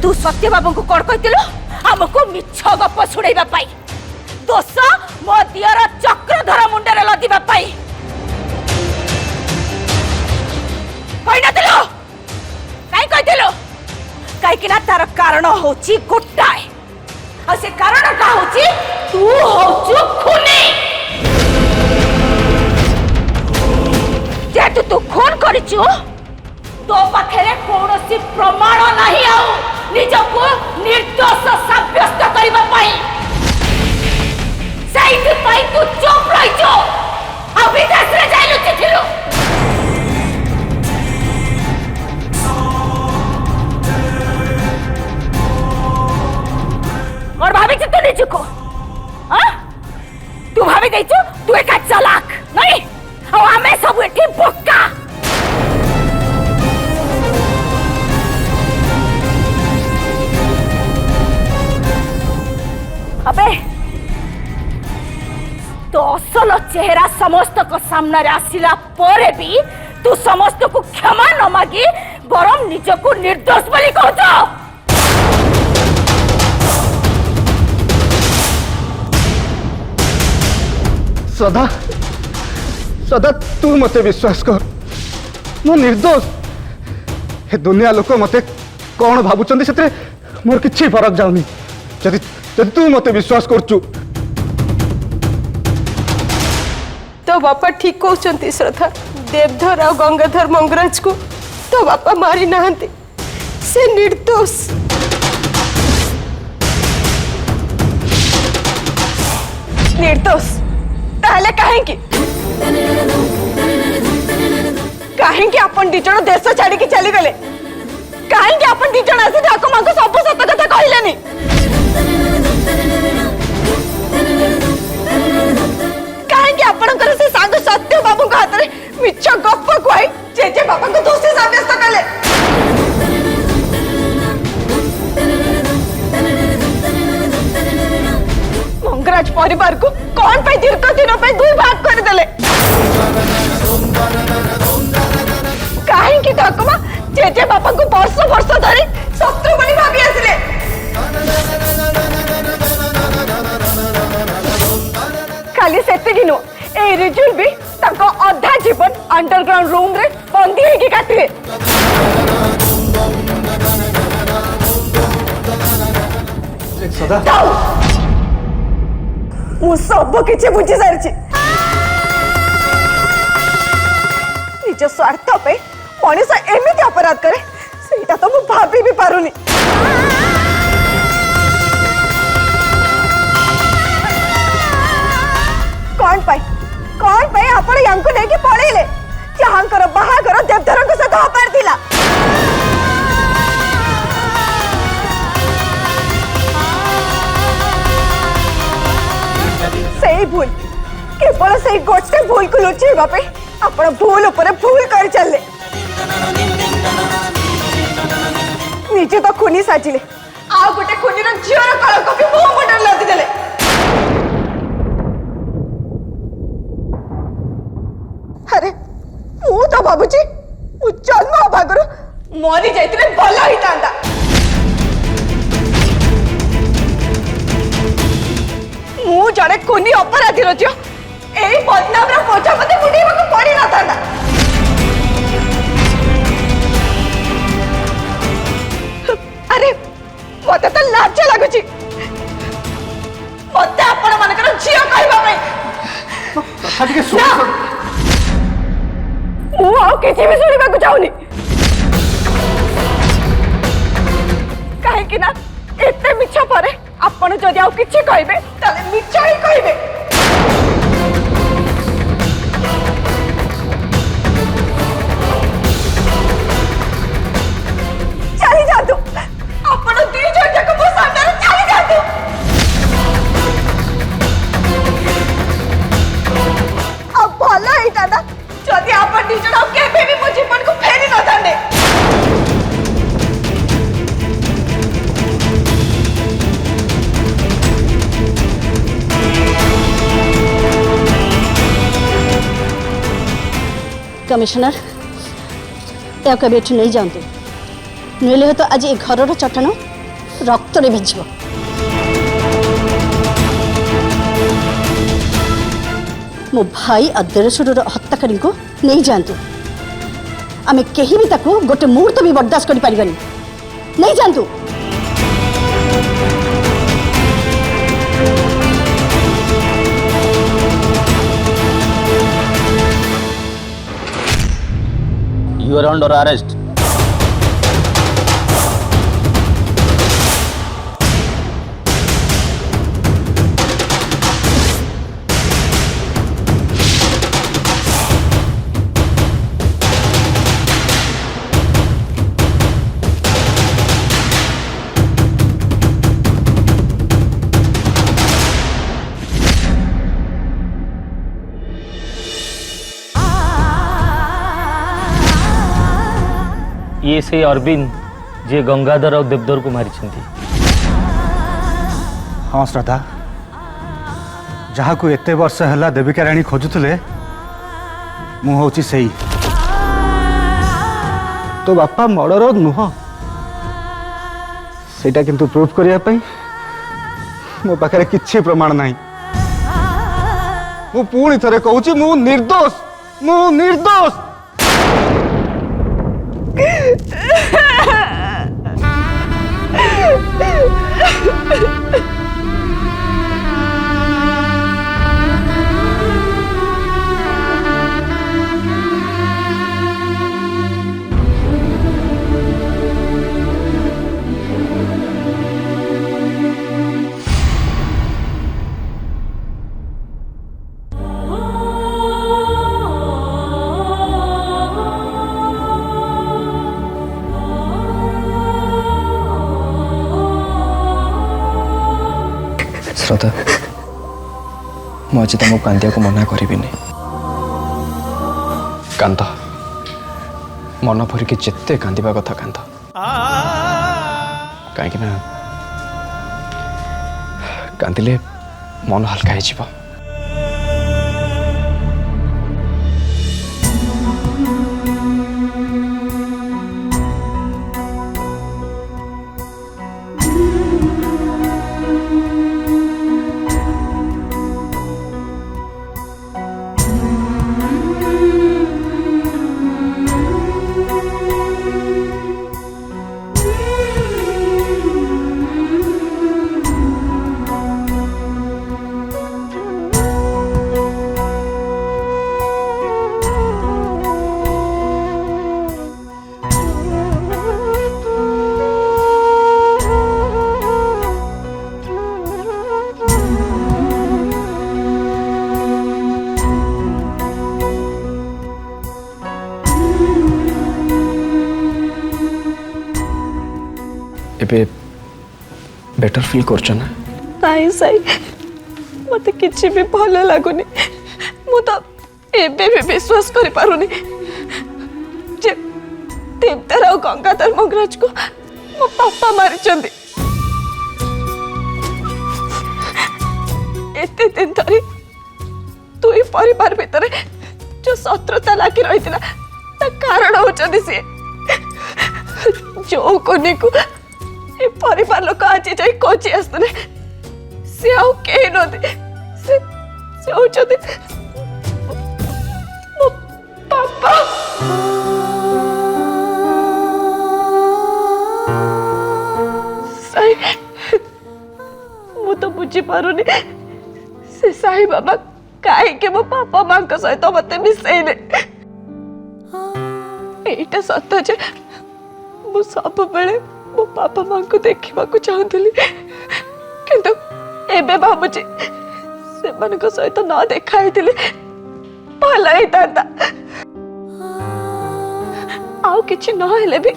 तू सत्य बाबू को कौन कहतिलु हमको मिछ गप सुणैबा पाई दोष मो दियर चक्रधर मुंडरे लदिबा पाई कहनतिलु काई कहतिलु काई किना तार कारण होची गोटाए आ से कारण का होची तू होचु खूनी जेतु तू खून करिछु तो पाखरे कौनसी प्रमाण नहीं आउ निजको निर्दोष साब्यस्त करिबा पाई साइड पाई तू चुप रहिजो आ विदेश रे जाइलु चिठिलु और भाभी तू निजको हां तू भाभी देछु तू एक चालाक नहीं और हमें सब एठी बोका अबे तो असल चेहरा समस्त को सामने आसिला परे भी तू समस्त को क्षमा न मागी बरम निज को निर्दोष बोली कहतो सदा सदा तू मते विश्वास कर मो निर्दोष हे दुनिया लोक मते कौन भावुचंदी सेते मोर किछि फरक जाउनी जदि तू मते विश्वास करचु तो बापा ठीक कहते श्रद्धा देवधर और गंगाधर मंगराज को तो बापा मारी नहांती से निर्दोष निर्दोष ताहले काहेकि काहेकि अपन दिजण देश छाड़ी के चली गले काहेकि अपन दिजण आसी ठाकुर मां को सब सत कथा कहलेनी काहेकि आपणकर से सांग सत्य बाबू का हाथ रे मिछ गप कोई जे बाबा को दोषी साब्यस्त कले मंगराज परिवार को कौन पे दीर्घ दिनों पे दुई भाग कर देले काहेकि ठाकुमा जे बाबा को वर्ष वर्ष धरी शत्रु बनी भाभी आसिले खाली सेतिकी नो ए रिजुल भी ताको अधा जीवन अंडरग्राउंड रूम रे बंदी हेकी काटिले सदा मु सब किछि बुझी सारछि निज स्वार्थ पे मनीष एमिति अपराध करे सेटा तो मु भाभी भी पारुनी कौन पाई आपण यांको लेके पळेले जहांकर बाहागर देवधर को सदा अपार थिला सही भूल केवल सही गोटे भूल को लुचेबा पे आपण भूल ऊपर भूल कर चले निजे तो खुनी साजिले आ गोटे खुनी रो झियर कलक भी मुंह मुंडर लादी देले अरे मु तो बाबूजी मु जन्म भागरो मरी जाइतिले भला ही तांदा मु जड़े खुनी अपराधी रो जियो एई बदनाम रा पोछा मते मुडीबा को पड़ी न तांदा अरे मते तो लाज लागुची मते आपण मानकर झियो कहबा पे कथा के सुन मु आउ किछि भी सुनिबा को चाहुनी काहे कि ना एते मिछ परे आपण जदि आउ किछि कहबे ताले मिछ ही कहबे चली जातु आपण दी जन जक मो सामने चली जातु अब भला ही दादा जदि आपण दी जन केबे भी मो जीवन को फेरी न थांदे कमिश्नर या कभी नहीं जानते नीले तो आज घर चट्टान रक्त रे भिजिबो। मो भाई और देरशुर हत्याकारी को नहीं जातु। आमे केही भी ताको गोटे मुहूर्त भी बर्दाश्त करि परिबानी। नहीं जातु। You are under arrest. ये से अरविंद जे गंगाधर और देवधर को मारी। हाँ श्रद्धा, जहाँ को एते वर्ष है देविका राणी खोजुले मु हूँ से तो बापा मर्डर नुह सेटा किंतु प्रूफ करने मो पाखे किसी प्रमाण नहीं। मु पुणी थे कहूँ मु निर्दोष। श्रद्धा, मुझे तुमको कांदिया को मना करी कांद मन भरिकी जिते कांदा कथा कांद कहीं कांदिले मन हल्का हो। एबे बेटर फील करछ ना? नहीं सही मत किसी भी भल लगुनि। मु तो एबे भी विश्वास करि पारुनी जे देवधर और गंगाधर मंगराज को मो पापा मारी चंदी। एते दिन धरी दुई परिवार भितर जो शत्रुता लागी रही कारण होचंदी सी जो कोने को ए परिवार लोक आज जाई कोची आसने से आउ के न दे से होचंदी मो पापा। साई मु तो बुझी पारुनी से साई बाबा काहे के मो पापा मां को सहित मते मिसेइले। एटा सत्य जे मु सब बेले मो पापा मां को देखिबा को चाहतली किंतु एबे बाबूजी से मन को सहित न देखाई दिले भला ही दादा आउ किछि न हेले भी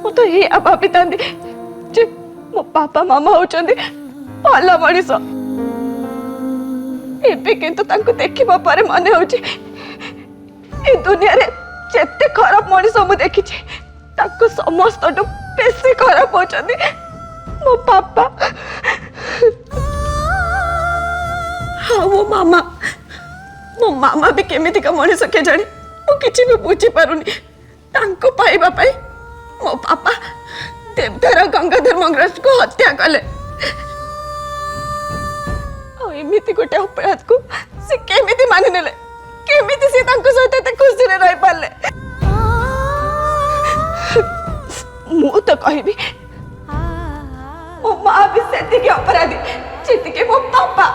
मु तो ही भाभी तांदी जे मो पापा मामा होचंदी भला मଣିଷ। एबे किंतु तांको देखिबा पारे माने होची ए दुनिया रे जेते खराब मଣିଷ मु देखिछि ताको समस्त बेसी खराब होचंदी मो पापा। हाँ वो मामा भी केमिति का मଣିଷ के जानी मु किछि भी बुझी पारुनी। तांको पाइबा पाई मो पापा देवधर गंगाधर मंगराज को हत्या कले एमती गोटे अपराध को से केमिति मानि नेले केमिति से तांको सहित एते खुशी रे रहि पाले मु तो कहबी मो मां भी सेति के अपराधी जेति के मो पापा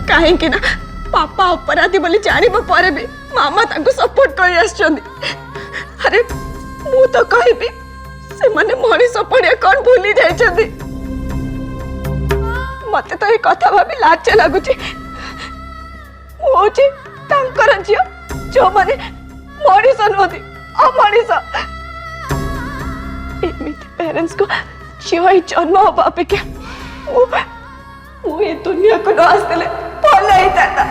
काहे कि ना पापा अपराधी बोली जानिबो परे भी मामा तांको सपोर्ट करि आछछन्दी अरे मु तो कहबी से माने मनीष पड़िया कौन भूली जाइछन्दी मते तो ये कथा भाभी लाज लगुच झियो जो माने मनीष नुहति अमनीष एमती पेरेंट्स को झियो ही जन्म हवा अपेक्षा मु ये दुनिया को न आसले भल होता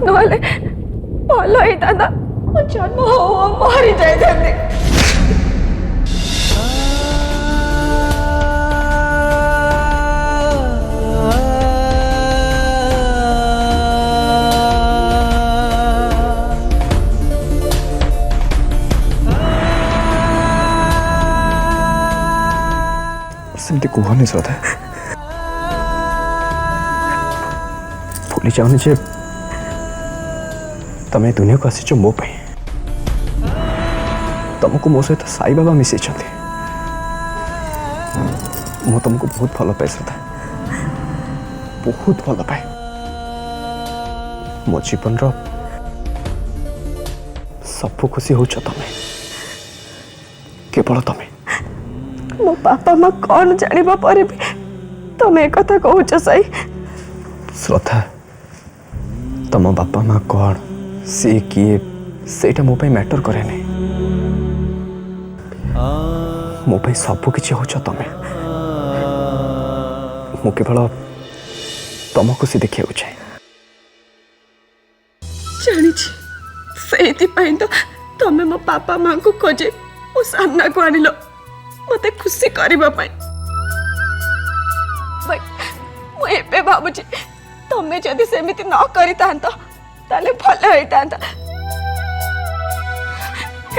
नहले भल होता मो जन्म हो मरी जाइथांती सेमती कहनी सदा भूली जाओनी जे तमें दुनिया को आसीच मो पाई तुमको मो सहित साई बाबा मिसई मु तुमको बहुत भल पाए सदा बहुत भल पाए मो जीवन रो सब खुशी हो तमें केवल तमें मो पापा माँ कौन जानिबा परे भी तुम एक कथा कहूच साई श्रद्धा तम बापा माँ कौन सी किए सेटा मो पे मैटर करे नहीं मो पे सब किछि होछ तमे मो केवल तम खुशी देखिया चाहे जानी से तो तमे मो पापा माँ को खोजे मो सामना को आनिलो मते खुशी करबा पाई भाई मु एबे भाबुची तमे जदि सेमिति न करि तांत ताले भल होइतांत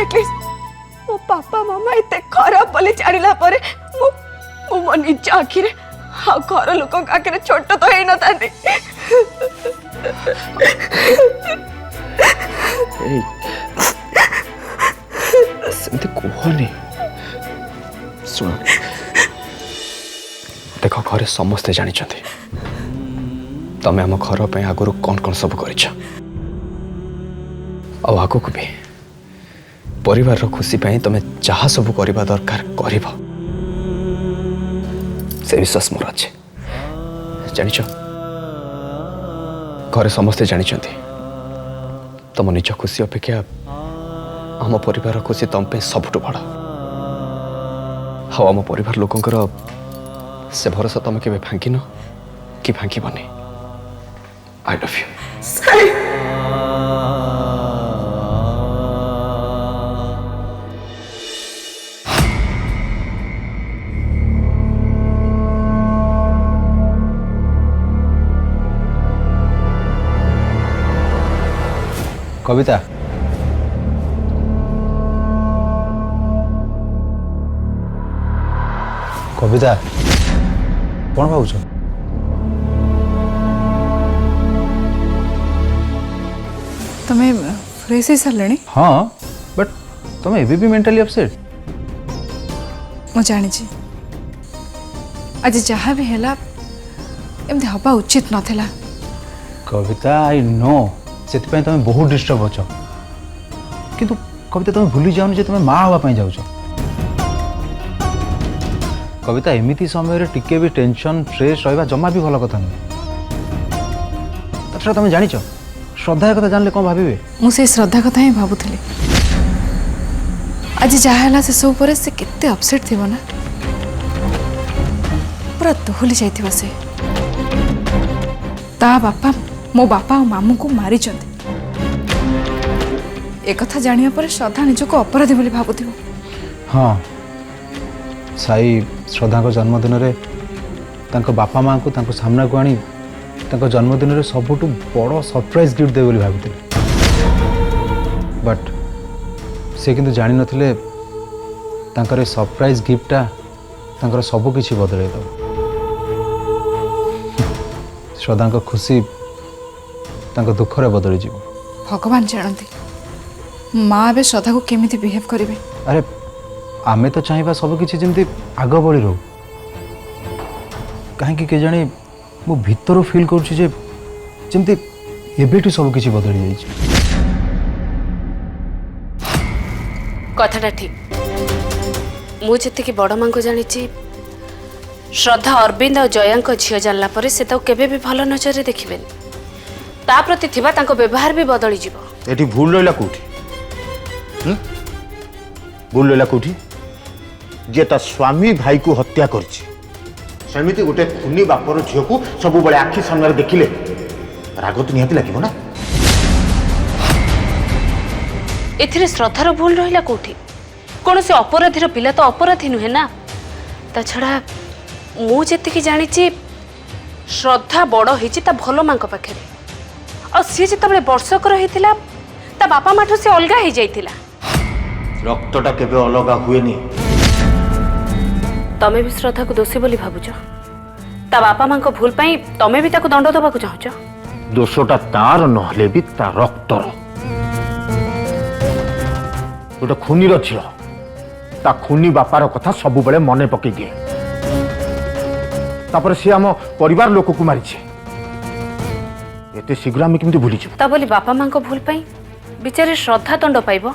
एटलीस्ट मो पापा मामा एते खराब बोली जानिला परे मु मो निज आखिरे आ घर लोक आखिरे छोट तो हेई न तांती सेमती कहनी सुन देख घर समस्ते जानी तमें आम घर पे आगुरी कौन कौन सब कर आगू को भी परिवार खुशी पे तमें जहाँ सब करवा दरकार कर से विश्वास मोर अच्छे जान घर समस्ते जानी तुम निज खुशी अपेक्षा आम परिवार खुशी तुम पे सबुठ बड़ हाँ आम परिवार लोकंकर से भरोसा तुम के भांगिन कि भांगबनी आई लव यू कविता कविता कौन भावुच तमें फ्रेश हो सारे हाँ बट तुम एबी भी मेंटली अपसेट मु जानी आज जहाँ भी है एमती हवा उचित नाला कविता आई नो से तुम बहुत डिस्टर्ब होच किंतु कविता तुम भूली जाओ जे तुम माँ हवा जाऊँ कविता एमती समय टिके भी टेंशन स्ट्रेस रहा जमा भी भल कथा नुह तुम जान श्रद्धा कथा जानले कौन भावे मुझे श्रद्धा कथा ही भावुली आज जहाँ से सब पर से केते अपसेट थी ना पूरा दोहली जाइथिबा से ता बापा मो बापा और मामू को मारी एक कथा जानिया पर श्रद्धा निजक अपराधी बोली भावुथिबो हाँ साई श्रद्धा को जन्मदिन रे तांको बापा माँ को तांको सामना को आनी तांको जन्मदिन रे सबुठु बड़ सरप्राइज गिफ्ट दे बोली भाबुथिले बट से किंतु जानि नथिले तांकर सरप्राइज गिफ्टटा तांकर सब किछि बदलै दब श्रद्धा को खुशी तांको दुख रे बदली जीव भगवान जानती माँ ए श्रद्धा को केमिति बिहेव करेंगे। अरे आमे तो चाहिए सब किछि जेमती आग बळी रहू कहीं के जाने मो भीतर फील करूछि जे जेमती एबेटू सब किछि बदली जाई छै। कथाटा ठीक मु जी बड़ माँ को जानी श्रद्धा अरविंद और जया झील जानला पर से तो केबे भी भल नजर देखिबे ता प्रति थिबा तांको व्यवहार भी बदली जीवो। एटी भूल रहिला कोठी भूल रहिला कोठी जे ता स्वामी भाई को हत्या करछि सेमिति गोटे खुनी बापर झियो को सब बळे आखि सामने देखिले राग तो निहाती लागिबो ना। एथिरे श्रद्धार भूल रहिला कोठी कौन से अपराधीर पिला तो अपराधी नुहे ना ता छड़ा मु जेतिकी जानी श्रद्धा बड़ होइछि ता भलो मां को पाखे और सी जिते वर्षकर होता ता बापा माठू से अलगा हो जाइतिला। रक्तटा केबे अलगा हुएनी तमे भी श्रद्धा को दोषी बोली भाबुछ ता बापा मां को भूल पाई तमे भी ताको दंड दबा को चाहछ। दोषटा तार नहले भी ता रक्तर गोटे खुनीर झियो ता खुनी बापार कथा सब बेले मने पकई दिए तापर से आम परिवार लोक को मारी एते शीघ्र आम केमती भूली जाऊ ता बोली बापा मां को भूल पाई बिचारे श्रद्धा दंड पाइबो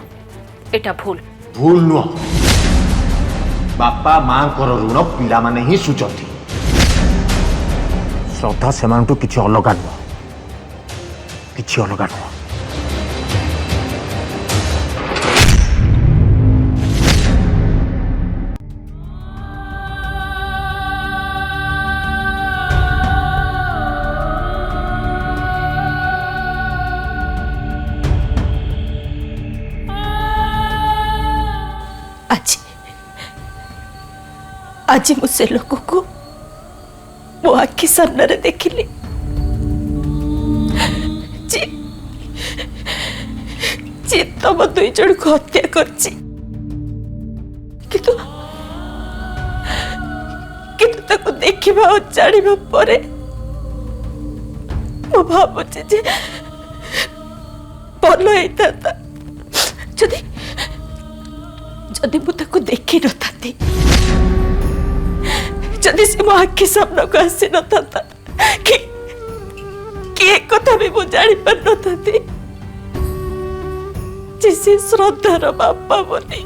एटा भूल भूल नुह बापा मां कर ऋण पिला माने ही सुचंती श्रद्धा सेमानटू किछि अलगा नुह किछि अलगा नुह। आज मुझे लोक को मो आखि सामने देखिली तम दुई जन को हत्या करछि किंतु ताको देखिबा और जानिबा परे मो भाबुछि जे भल होइता जदि जदि मु ताको देखि नथाती जदि से मो आखि सामने को आसी न था कि एक कथा भी मु जानी पार न था जिसे श्रद्धार बापा बोली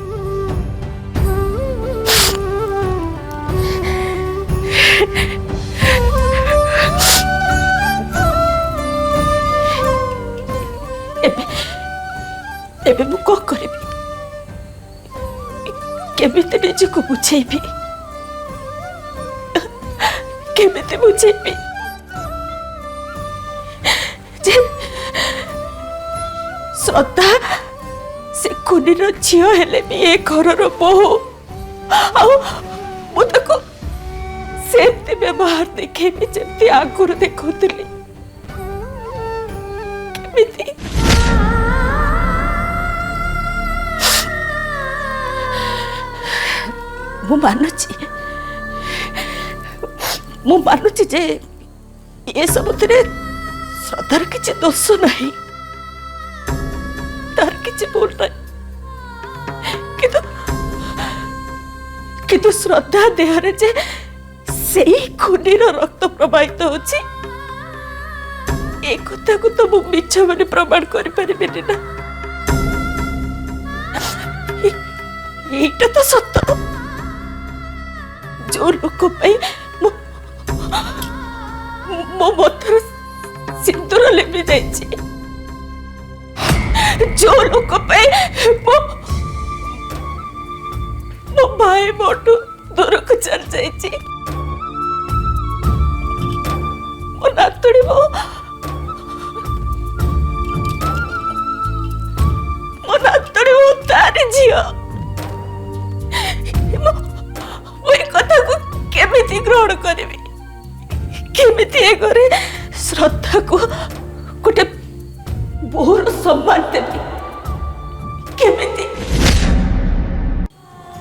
एबे मु को करबी केमिति निजको बुझेबी केमिति बुझेबी श्रद्धा से खुनीर झियो हेले भी ए घरर बहु आको सेमती व्यवहार देखेबी जमती आगुर देखुतली केमिति मु मानुची जे ये सब श्रद्धार किसी दोष नहीं तार किसी भूल नहीं किंतु श्रद्धा देहरे जे सेई खुनीर रक्त प्रवाहित होची ए कथा को तो मु मिछ माने प्रमाण करि परिबेनी ना एटा तो सत्य जो लोक मो मथर सिंदूर लेपि जाइछि जो लोक मो भाई मोटू दूर को चल जाइछि मो नातुड़ी मो नातुड़ी मो तारी झियो कथा को केमिति ग्रहण करबी केमिति ए घरे श्रद्धा को गोटे बोर सम्मान देबी केमिति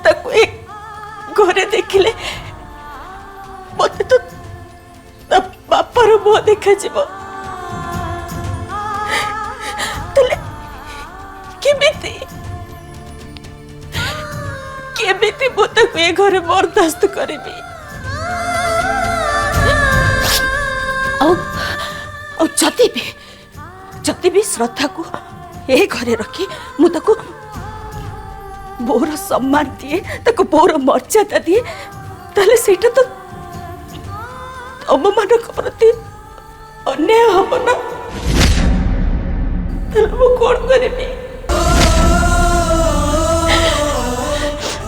ताको एक जीवो तले केमिति केमिति मु ताको ए घरे बर्दाश्त करिबी और जति भी श्रद्धा को ए घरे रखी मु ताको बोर सम्मान दिए ताको बोर मर्यादा दिए ताले सेटा तो तम मानक प्रति अन्याय हम ना ताले मु कोन करिबी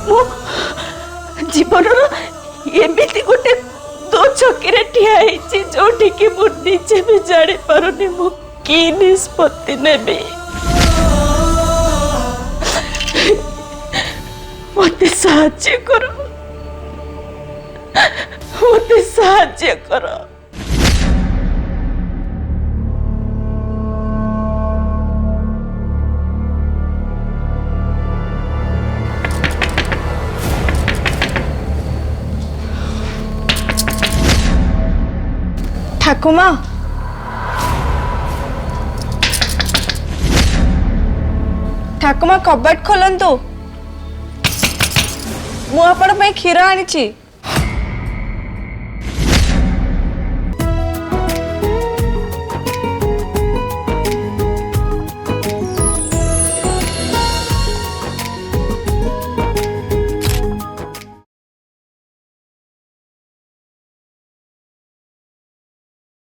मु जीवन एमिति गोटे दो छकीरे ठिया ହେଇଛି जोठी कि मु निजे भी जानी पारुनी मु की निष्पत्ति नेबी मते साहाय्य करो मते साहाय्य करो ठाकुमा ठाकुमा कबाट खोलंतु मु आपण पे क्षीर आनिछि